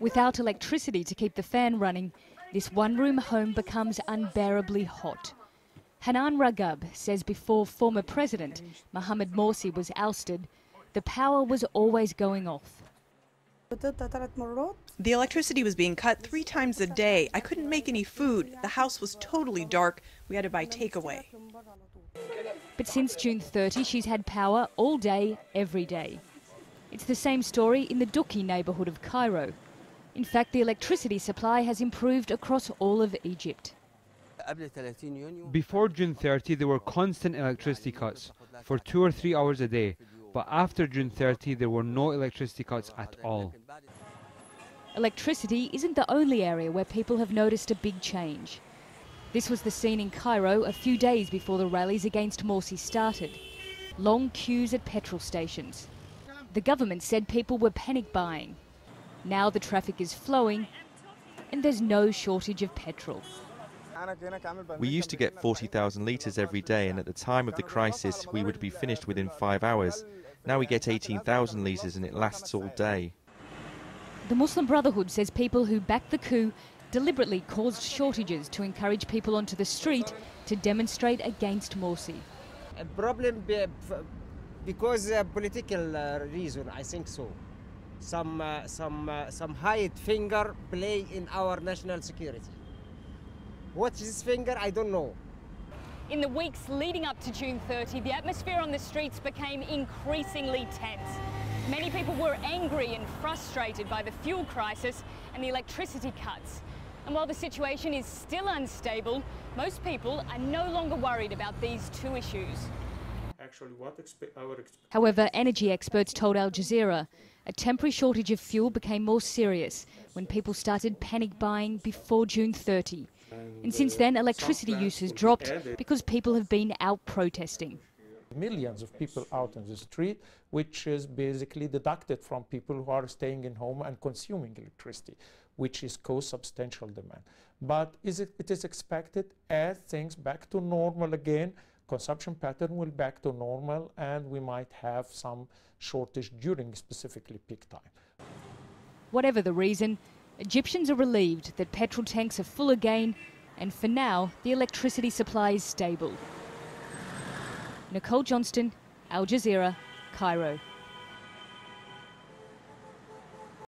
Without electricity to keep the fan running, this one-room home becomes unbearably hot. Hanan Ragab says before former President Mohammed Morsi was ousted, the power was always going off. The electricity was being cut 3 times a day. I couldn't make any food. The house was totally dark. We had to buy takeaway. But since June 30, she's had power all day, every day. It's the same story in the Duki neighbourhood of Cairo. In fact, the electricity supply has improved across all of Egypt. Before June 30, there were constant electricity cuts for 2 or 3 hours a day. But after June 30, there were no electricity cuts at all. Electricity isn't the only area where people have noticed a big change. This was the scene in Cairo a few days before the rallies against Morsi started. Long queues at petrol stations. The government said people were panic buying. Now the traffic is flowing and there's no shortage of petrol. We used to get 40,000 litres every day, and at the time of the crisis we would be finished within 5 hours. Now we get 18,000 litres and it lasts all day. The Muslim Brotherhood says people who backed the coup deliberately caused shortages to encourage people onto the street to demonstrate against Morsi. A problem because political reason, I think so. Some hide finger play in our national security. What is this finger? I don't know. In the weeks leading up to June 30, the atmosphere on the streets became increasingly tense. Many people were angry and frustrated by the fuel crisis and the electricity cuts. And while the situation is still unstable, most people are no longer worried about these two issues. However, energy experts told Al Jazeera a temporary shortage of fuel became more serious when people started panic buying before June 30. And since then, electricity use has dropped because people have been out protesting. Millions of people out in the street, which is basically deducted from people who are staying in home and consuming electricity, which is cause substantial demand. But it is expected as things back to normal again, consumption pattern will back to normal, and we might have some shortage during specifically peak time. Whatever the reason, Egyptians are relieved that petrol tanks are full again, and for now, the electricity supply is stable. Nicole, Johnston, Al Jazeera, Cairo.